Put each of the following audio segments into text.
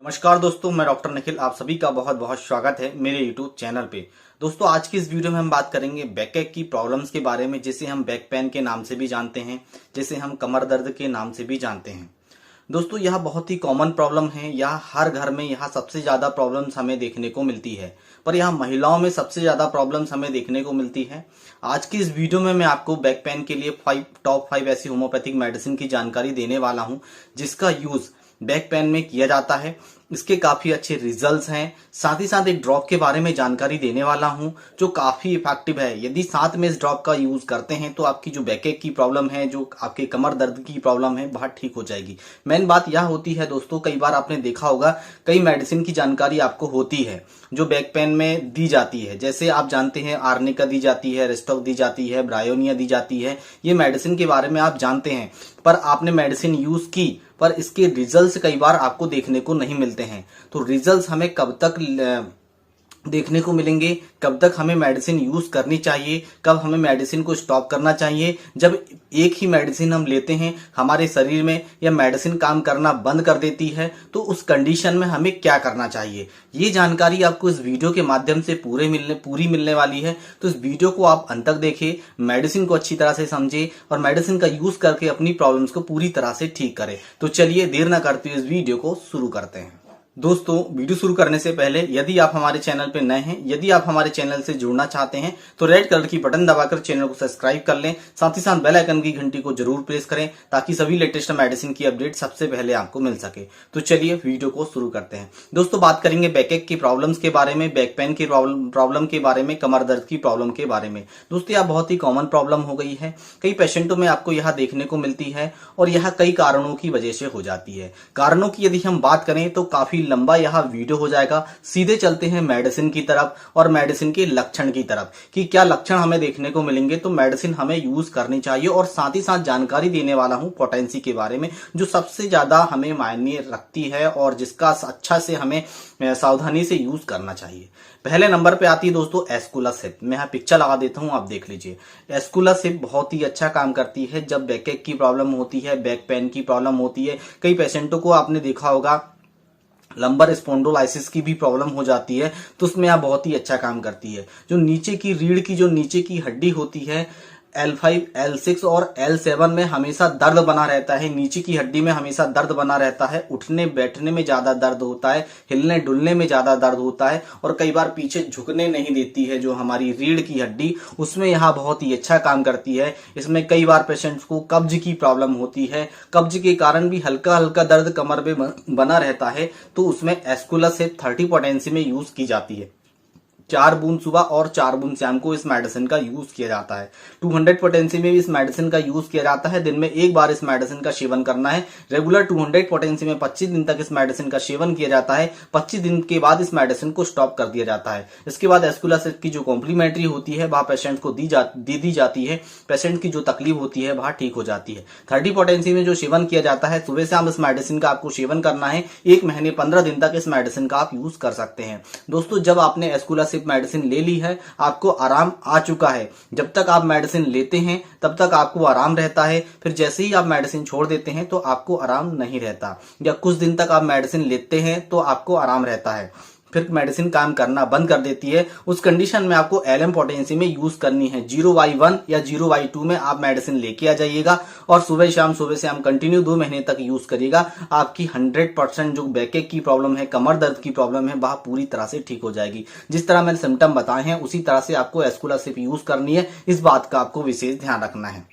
नमस्कार दोस्तों, मैं डॉक्टर निखिल। आप सभी का बहुत बहुत स्वागत है मेरे यूट्यूब चैनल पे। दोस्तों, आज की इस वीडियो में हम बात करेंगे बैक की प्रॉब्लम्स के बारे में, जिसे हम बैक पेन के नाम से भी जानते हैं, जिसे हम कमर दर्द के नाम से भी जानते हैं। दोस्तों, यह बहुत ही कॉमन प्रॉब्लम है। यह हर घर में यह सबसे ज्यादा प्रॉब्लम्स हमें देखने को मिलती है, पर यह महिलाओं में सबसे ज्यादा प्रॉब्लम्स हमें देखने को मिलती है। आज की इस वीडियो में मैं आपको बैक पेन के लिए टॉप 5 ऐसी होम्योपैथिक मेडिसिन की जानकारी देने वाला हूं, जिसका यूज बैक पेन में किया जाता है। इसके काफी अच्छे रिजल्ट्स हैं। साथ ही साथ एक ड्रॉप के बारे में जानकारी देने वाला हूं, जो काफी इफेक्टिव है। यदि साथ में इस ड्रॉप का यूज करते हैं तो आपकी जो बैकएक की प्रॉब्लम है, जो आपके कमर दर्द की प्रॉब्लम है, वह ठीक हो जाएगी। मेन बात यह होती है दोस्तों, कई बार आपने देखा होगा कई मेडिसिन की जानकारी आपको होती है जो बैक पेन में दी जाती है। जैसे आप जानते हैं आर्निका दी जाती है, रेस्टॉक दी जाती है, ब्रायोनिया दी जाती है। ये मेडिसिन के बारे में आप जानते हैं, पर आपने मेडिसिन यूज की, पर इसके रिजल्ट्स कई बार आपको देखने को नहीं मिलते हैं। तो रिजल्ट्स हमें कब तक देखने को मिलेंगे, कब तक हमें मेडिसिन यूज करनी चाहिए, कब हमें मेडिसिन को स्टॉप करना चाहिए। जब एक ही मेडिसिन हम लेते हैं, हमारे शरीर में यह मेडिसिन काम करना बंद कर देती है, तो उस कंडीशन में हमें क्या करना चाहिए, ये जानकारी आपको इस वीडियो के माध्यम से पूरी मिलने वाली है। तो इस वीडियो को आप अंत तक देखें, मेडिसिन को अच्छी तरह से समझे और मेडिसिन का यूज करके अपनी प्रॉब्लम्स को पूरी तरह से ठीक करें। तो चलिए देर न करते हुए इस वीडियो को शुरू करते हैं। दोस्तों, वीडियो शुरू करने से पहले यदि आप हमारे चैनल पर नए हैं, यदि आप हमारे चैनल से जुड़ना चाहते हैं, तो रेड कलर की बटन दबाकर चैनल को सब्सक्राइब कर लें। साथ ही साथ बेल आइकन की घंटी को जरूर प्रेस करें, ताकि सभी लेटेस्ट मेडिसिन की अपडेट सबसे पहले आपको मिल सके। तो चलिए वीडियो को शुरू करते हैं। दोस्तों, बात करेंगे बैकएक की प्रॉब्लम्स के बारे में, बैक पेन की प्रॉब्लम के बारे में, कमर दर्द की प्रॉब्लम के बारे में। दोस्तों, यह बहुत ही कॉमन प्रॉब्लम हो गई है। कई पेशेंटों में आपको यह देखने को मिलती है और यह कई कारणों की वजह से हो जाती है। कारणों की यदि हम बात करें तो काफी लंबा यह वीडियो हो जाएगा। सीधे चलते हैं मेडिसिन की तरफ और मेडिसिन के लक्षण की तरफ कि क्या लक्षण हमें देखने को मिलेंगे, तो मेडिसिन हमें यूज करनी चाहिए। और साथ ही साथ जानकारी देने वाला हूं पोटेंसी के बारे में, जो सबसे ज्यादा हमें मायने रखती है और जिसका अच्छा से हमें सावधानी से यूज करना चाहिए। पहले नंबर पे आती है दोस्तों एस्कुलासिप। मैं यहाँ पिक्चर लगा देता हूं, आप देख लीजिए। एस्कुलासिप बहुत ही अच्छा काम करती है जब बैकएक की प्रॉब्लम होती है, बैक पेन की प्रॉब्लम होती है। कई पेशेंटों को आपने देखा होगा लंबर स्पॉन्डोलाइसिस की भी प्रॉब्लम हो जाती है, तो उसमें आप बहुत ही अच्छा काम करती है। जो नीचे की रीढ़ की जो नीचे की हड्डी होती है, L5, L6 और L7 में हमेशा दर्द बना रहता है। नीचे की हड्डी में हमेशा दर्द बना रहता है। उठने बैठने में ज्यादा दर्द होता है, हिलने डुलने में ज्यादा दर्द होता है और कई बार पीछे झुकने नहीं देती है। जो हमारी रीढ़ की हड्डी, उसमें यहाँ बहुत ही अच्छा काम करती है। इसमें कई बार पेशेंट्स को कब्ज की प्रॉब्लम होती है, कब्ज के कारण भी हल्का हल्का दर्द कमर में बना रहता है, तो उसमें एस्कुलासिप 30 पोटेंसी में यूज की जाती है। 4 बूंद सुबह और 4 बूंद शाम को इस मेडिसिन का यूज किया जाता है। 200 पोटेंसी में भी इस मेडिसिन का यूज किया जाता है। दिन में एक बार इस मेडिसिन का सेवन करना है। रेगुलर 200 पोटेंसी में 25 दिन तक इस मेडिसिन का सेवन किया जाता है। 25 दिन के बाद इस मेडिसिन को स्टॉप कर दिया जाता है। इसके बाद एस्कुलासिप की जो कॉम्प्लीमेंट्री होती है वह पेशेंट को दी जाती है। पेशेंट की जो तकलीफ होती है वह ठीक हो जाती है। 30 पोटेंसी में जो सेवन किया जाता है, सुबह शाम इस मेडिसिन का आपको सेवन करना है। 1 महीने 15 दिन तक इस मेडिसिन का आप यूज कर सकते हैं। दोस्तों, जब आपने एस्कुलासिप मेडिसिन ले ली है, आपको आराम आ चुका है। जब तक आप मेडिसिन लेते हैं तब तक आपको आराम रहता है। फिर जैसे ही आप मेडिसिन छोड़ देते हैं तो आपको आराम नहीं रहता, या कुछ दिन तक आप मेडिसिन लेते हैं तो आपको आराम रहता है, फिर मेडिसिन काम करना बंद कर देती है। उस कंडीशन में आपको LM पोटेंसी में यूज करनी है। 0/1 या 0/2 में आप मेडिसिन लेके आ जाइएगा और सुबह शाम कंटिन्यू 2 महीने तक यूज करिएगा। आपकी 100% जो बैकएक की प्रॉब्लम है, कमर दर्द की प्रॉब्लम है, वह पूरी तरह से ठीक हो जाएगी। जिस तरह मैंने सिम्टम बताए हैं उसी तरह से आपको एस्कुलासिप यूज करनी है। इस बात का आपको विशेष ध्यान रखना है।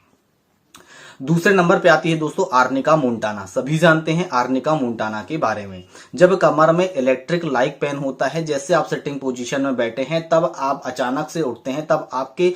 दूसरे नंबर पे आती है दोस्तों आर्निका मोंटाना। सभी जानते हैं आर्निका मोंटाना के बारे में। जब कमर में इलेक्ट्रिक लाइक पेन होता है, जैसे आप सिटिंग पोजीशन में बैठे हैं, तब आप अचानक से उठते हैं, तब आपके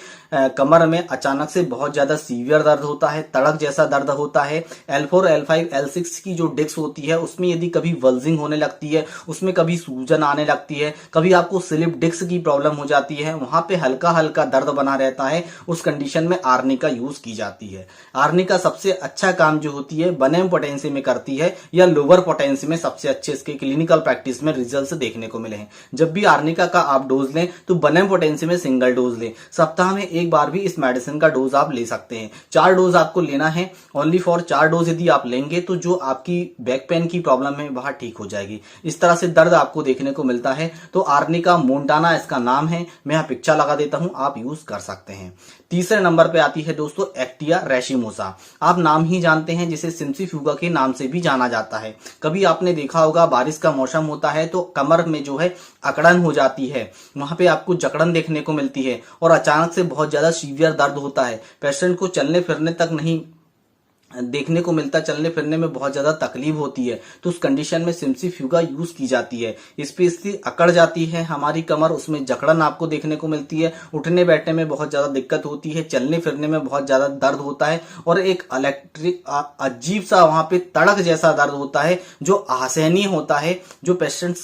कमर में अचानक से बहुत ज्यादा सीवियर दर्द होता है, तड़क जैसा दर्द होता है। L4, L5, L6 की जो डिस्क होती है उसमें यदि कभी वल्जिंग होने लगती है, उसमें कभी सूजन आने लगती है, कभी आपको स्लिप डिस्क की प्रॉब्लम हो जाती है, वहां पे हल्का हल्का दर्द बना रहता है, उस कंडीशन में आर्निका यूज की जाती है। आर्निका आर्निका सबसे अच्छा काम जो होती है बनएम पोटेंसी में करती है या लोअर पोटेंसी में सबसे अच्छे इसके क्लिनिकल प्रैक्टिस में रिजल्ट्स देखने को मिले हैं। जब भी आर्निका का आप डोज लें तो बनएम पोटेंसी में सिंगल डोज लें। सप्ताह में एक बार भी इस मेडिसिन का डोज आप ले सकते हैं। 4 डोज आपको लेना है, ओनली फॉर 4 डोज यदि आप लेंगे तो जो आपकी बैक पेन की प्रॉब्लम है वह ठीक हो जाएगी। इस तरह से दर्द आपको देखने को मिलता है तो आर्निका मोंटाना इसका नाम है, मैं यहाँ पिक्चर लगा देता हूं, आप यूज कर सकते हैं। तीसरे नंबर पे आती है दोस्तों एक्टिया रेशिमोसा। आप नाम ही जानते हैं जिसे सिम्सिफ्यूगा के नाम से भी जाना जाता है। कभी आपने देखा होगा बारिश का मौसम होता है तो कमर में जो है अकड़न हो जाती है, वहां पे आपको जकड़न देखने को मिलती है और अचानक से बहुत ज्यादा सीवियर दर्द होता है। पेशेंट को चलने फिरने तक नहीं देखने को मिलता, चलने फिरने में बहुत ज्यादा तकलीफ होती है, तो उस कंडीशन में सिम्सिफ्यूगा यूज की जाती है। स्पेशली अकड़ जाती है हमारी कमर, उसमें जकड़न आपको देखने को मिलती है, उठने बैठने में बहुत ज्यादा दिक्कत होती है, चलने फिरने में बहुत ज्यादा दर्द होता है और एक इलेक्ट्रिक अजीब सा वहां पे तड़क जैसा दर्द होता है जो असहनीय होता है, जो पेशेंट्स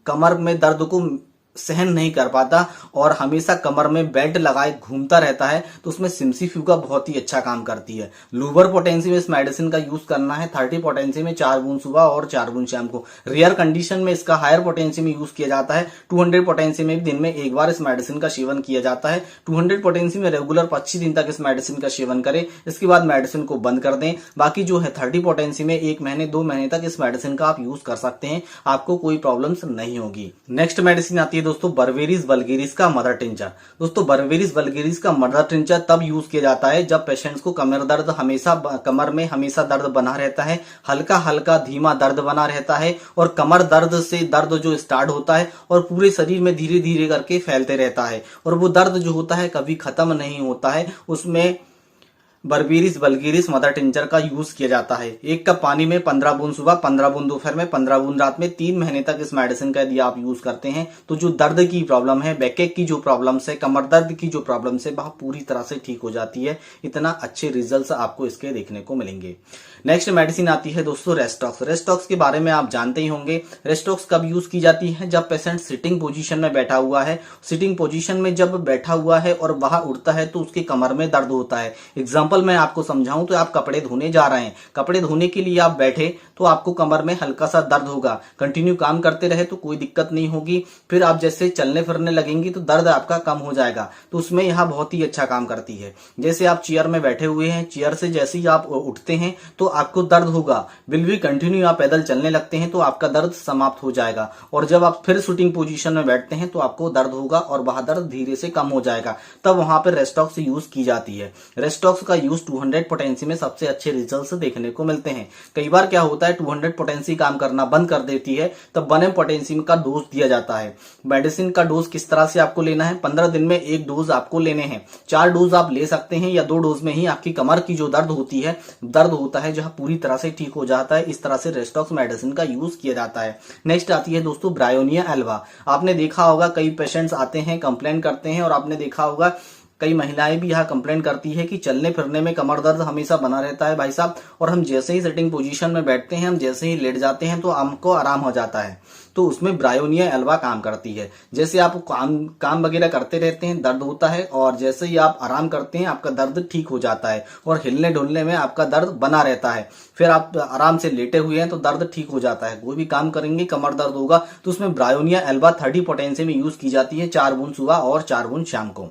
कमर में दर्द को सहन नहीं कर पाता और हमेशा कमर में बेल्ट लगाए घूमता रहता है, तो उसमें सिम्सिफ्यूगा बहुत ही अच्छा काम करती है। लोअर पोटेंसी में इस मेडिसिन का यूज करना है, 30 पोटेंसी में 4 बूंद सुबह और 4 बूंद शाम को। रेयर कंडीशन में इसका हायर पोटेंसी में यूज किया जाता है। 200 पोटेंसी में दिन में एक बार इस मेडिसिन का सेवन किया जाता है। 200 पोटेंसी में रेगुलर 25 दिन तक इस मेडिसिन का सेवन करें, इसके बाद मेडिसिन को बंद कर दें। बाकी जो है 30 पोटेंसी में 1 महीने 2 महीने तक इस मेडिसिन का आप यूज कर सकते हैं, आपको कोई प्रॉब्लम नहीं होगी। नेक्स्ट मेडिसिन आती है दोस्तों बर्बेरिस वल्गेरिस का मदर टिंचर। दोस्तों बर्बेरिस वल्गेरिस का मदर टिंचर तब यूज किया जाता है जब पेशेंट्स को कमर दर्द हमेशा कमर में हमेशा दर्द बना रहता है, हल्का हल्का धीमा दर्द बना रहता है और कमर दर्द से दर्द जो स्टार्ट होता है और पूरे शरीर में धीरे धीरे करके फैलते रहता है और वो दर्द जो होता है कभी खत्म नहीं होता है। उसमें बर्बेरिस वल्गेरिस मदर टिंचर का यूज किया जाता है। 1 कप पानी में 15 बूंद सुबह, 15 बूंद दोपहर में, 15 बूंद रात में, 3 महीने तक इस मेडिसिन का यदि आप यूज करते हैं तो जो दर्द की प्रॉब्लम है, बैकएक की जो प्रॉब्लम है, कमर दर्द की जो प्रॉब्लम है, वह पूरी तरह से ठीक हो जाती है। इतना अच्छे रिजल्ट आपको इसके देखने को मिलेंगे। नेक्स्ट मेडिसिन आती है दोस्तों रेस्टॉक्स। रेस्टॉक्स के बारे में आप जानते ही होंगे। रेस्टॉक्स कब यूज की जाती है? जब पेशेंट सिटिंग पोजीशन में बैठा हुआ है। सिटिंग पोजीशन में जब बैठा हुआ है और वह उठता है तो उसकी कमर में दर्द होता है। एग्जाम्पल मैं आपको समझाऊं तो आप कपड़े धोने जा रहे हैं, कपड़े धोने के लिए आप बैठे तो आपको कमर में हल्का सा दर्द होगा। कंटिन्यू काम करते रहे तो कोई दिक्कत नहीं होगी, फिर आप जैसे चलने फिरने लगेंगी तो दर्द आपका कम हो जाएगा। तो उसमें यह बहुत ही अच्छा काम करती है। जैसे आप चेयर में बैठे हुए हैं, चेयर से जैसे ही आप उठते हैं तो आपको दर्द होगा, बिल भी कंटिन्यू आप पैदल चलने लगते हैं तो आपका दर्द समाप्त हो जाएगा और जब आप फिर सिटिंग पोजीशन में बैठते हैं तो आपको दर्द होगा और वह दर्द धीरे से कम हो जाएगा। तब वहां पर रेस्टॉक्स यूज की जाती है। रेस्टॉक्स का यूज 200 पोटेंसी में सबसे अच्छे रिजल्ट्स देखने को मिलते हैं। कई बार क्या होता है 200 पोटेंसी काम करना बंद कर देती है, तब 1 पोटेंसी का डोज दिया जाता है। मेडिसिन का डोज किस तरह से आपको लेना है? 15 दिन में 1 डोज आपको लेने हैं। 4 डोज आप ले सकते हैं या 2 डोज में ही आपकी कमर की जो दर्द होता है जहां पूरी तरह से ठीक हो जाता है। इस तरह से रेस्टॉक्स मेडिसिन का यूज किया जाता है। नेक्स्ट आती है दोस्तों ब्रायोनिया एल्वा। आपने देखा होगा कई पेशेंट्स आते हैं, कंप्लेन करते हैं और आपने देखा होगा कई महिलाएं भी यह कंप्लेन करती है कि चलने फिरने में कमर दर्द हमेशा बना रहता है भाई साहब, और हम जैसे ही सिटिंग पोजीशन में बैठते हैं, हम जैसे ही लेट जाते हैं तो हमको आराम हो जाता है। तो उसमें ब्रायोनिया एल्वा काम करती है। जैसे आप काम वगैरह करते रहते हैं दर्द होता है और जैसे ही आप आराम करते हैं आपका दर्द ठीक हो जाता है और हिलने डुलने में आपका दर्द बना रहता है। फिर आप आराम से लेटे हुए हैं तो दर्द ठीक हो जाता है। कोई भी काम करेंगे कमर दर्द होगा तो उसमें ब्रायोनिया एल्वा 30 पोटेंसी में यूज की जाती है, 4 बूंद सुबह और 4 बूंद शाम को।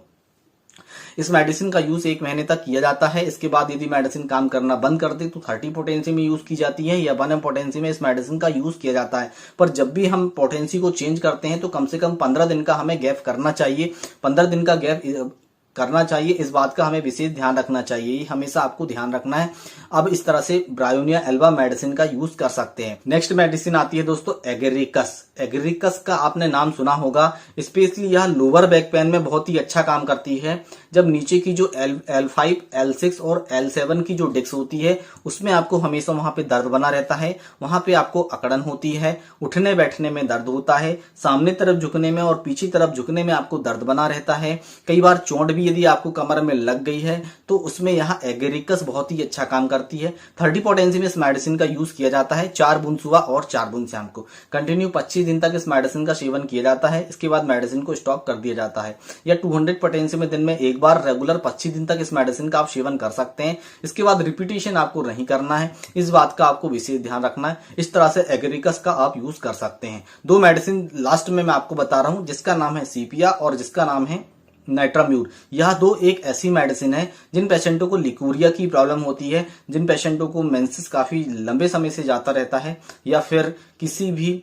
इस मेडिसिन का यूज 1 महीने तक किया जाता है। इसके बाद यदि मेडिसिन काम करना बंद कर दे तो 30 पोटेंसी में यूज की जाती है या 1 पोटेंसी में इस मेडिसिन का यूज किया जाता है। पर जब भी हम पोटेंसी को चेंज करते हैं तो कम से कम 15 दिन का हमें गैप करना चाहिए। 15 दिन का गैप करना चाहिए, इस बात का हमें विशेष ध्यान रखना चाहिए। ये हमेशा आपको ध्यान रखना है। अब इस तरह से ब्रायोनिया एल्वा मेडिसिन का यूज कर सकते हैं। नेक्स्ट मेडिसिन आती है दोस्तों एगेरिकस। एगेरिकस का आपने नाम सुना होगा। स्पेशली यह लोअर बैक पेन में बहुत ही अच्छा काम करती है। जब नीचे की जो L5, L6 और L7 की जो डिस्क होती है उसमें आपको हमेशा वहां पे दर्द बना रहता है, वहां पे आपको अकड़न होती है, उठने बैठने में दर्द होता है, सामने तरफ झुकने में और पीछे तरफ झुकने में आपको दर्द बना रहता है। कई बार चोट भी यदि आपको कमर में लग गई है तो उसमें यहाँ एगेरिकस बहुत ही अच्छा काम करती है। 30 पोटेंसी में इस मेडिसिन का यूज किया जाता है, 4 बूंद सुबह और 4 बूंद शाम को। कंटिन्यू 25 दिन तक इस मेडिसिन का सेवन किया जाता है। इसके बाद मेडिसिन को स्टॉप कर दिया जाता है। या 200 पोटेंसी में दिन में 1 एक बार रेगुलर 25 दिन तक इस मेडिसिन का आप सेवन कर सकते हैं। इसके बाद रिपीटेशन आपको नहीं करना है, इस बात का आपको विशेष ध्यान रखना है। इस तरह से एग्रीकस का आप यूज कर सकते हैं। दो मेडिसिन लास्ट में मैं आपको बता रहा हूं, जिसका नाम है सीपिया और जिसका नाम है नाइट्राम्यूर। यह दो एक ऐसी मेडिसिन है जिन पेशेंटों को लिकोरिया की प्रॉब्लम होती है, जिन पेशेंटों को मेंसेस काफी लंबे समय से जाता रहता है, या फिर किसी भी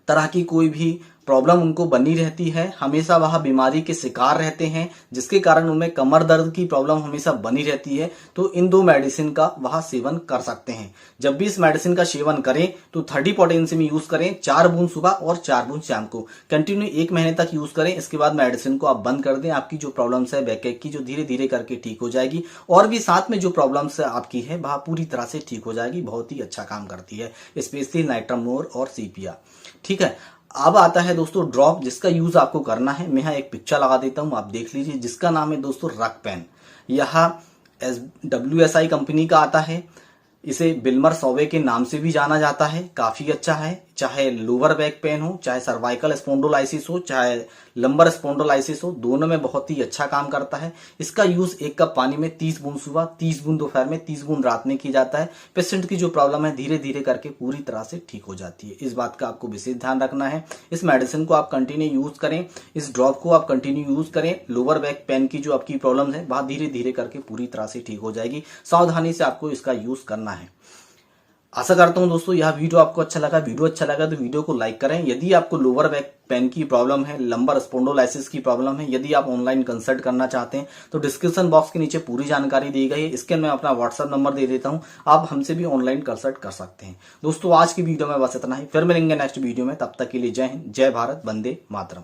तरह की कोई भी प्रॉब्लम उनको बनी रहती है, हमेशा वह बीमारी के शिकार रहते हैं, जिसके कारण उनमें कमर दर्द की प्रॉब्लम हमेशा बनी रहती है, तो इन दो मेडिसिन का वह सेवन कर सकते हैं। जब भी इस मेडिसिन का सेवन करें तो 30 पोटेंसी में यूज करें, 4 बूंद सुबह और 4 बूंद शाम को। कंटिन्यू 1 महीने तक यूज करें, इसके बाद मेडिसिन को आप बंद कर दें। आपकी जो प्रॉब्लम्स है बैक की, जो धीरे धीरे करके ठीक हो जाएगी, और भी साथ में जो प्रॉब्लम्स आपकी है वह पूरी तरह से ठीक हो जाएगी। बहुत ही अच्छा काम करती है स्पेशली नाइट्राम्यूर और सीपिया। ठीक है, अब आता है दोस्तों ड्रॉप, जिसका यूज आपको करना है। मैं यहाँ एक पिक्चर लगा देता हूं, आप देख लीजिए, जिसका नाम है दोस्तों रकपेन। यह WSI कंपनी का आता है। इसे बिल्मर सौवे के नाम से भी जाना जाता है। काफी अच्छा है, चाहे लोअर बैक पेन हो, चाहे सर्वाइकल स्पॉन्डिलोलाइसिस हो, चाहे लंबर स्पॉन्डिलोलाइसिस हो, दोनों में बहुत ही अच्छा काम करता है। इसका यूज 1 कप पानी में 30 बूंद सुबह, 30 बूंद दोपहर में, 30 बूंद रात में किया जाता है। पेशेंट की जो प्रॉब्लम है धीरे धीरे करके पूरी तरह से ठीक हो जाती है। इस बात का आपको विशेष ध्यान रखना है। इस मेडिसिन को आप कंटिन्यू यूज करें, इस ड्रॉप को आप कंटिन्यू यूज करें। लोअर बैक पेन की जो आपकी प्रॉब्लम है वह धीरे धीरे करके पूरी तरह से ठीक हो जाएगी। सावधानी से आपको इसका यूज करना है। आशा करता हूं दोस्तों यह वीडियो आपको अच्छा लगा। वीडियो अच्छा लगा तो वीडियो को लाइक करें। यदि आपको लोअर बैक पेन की प्रॉब्लम है, लंबर स्पॉन्डिलोलाइसिस की प्रॉब्लम है, यदि आप ऑनलाइन कंसल्ट करना चाहते हैं तो डिस्क्रिप्शन बॉक्स के नीचे पूरी जानकारी दी गई है। इसके मैं अपना व्हाट्सएप नंबर दे देता हूं, आप हमसे भी ऑनलाइन कंसल्ट कर सकते हैं। दोस्तों आज की वीडियो में बस इतना ही, फिर मिलेंगे नेक्स्ट वीडियो में। तब तक के लिए जय हिंद, जय भारत, वंदे मातरम।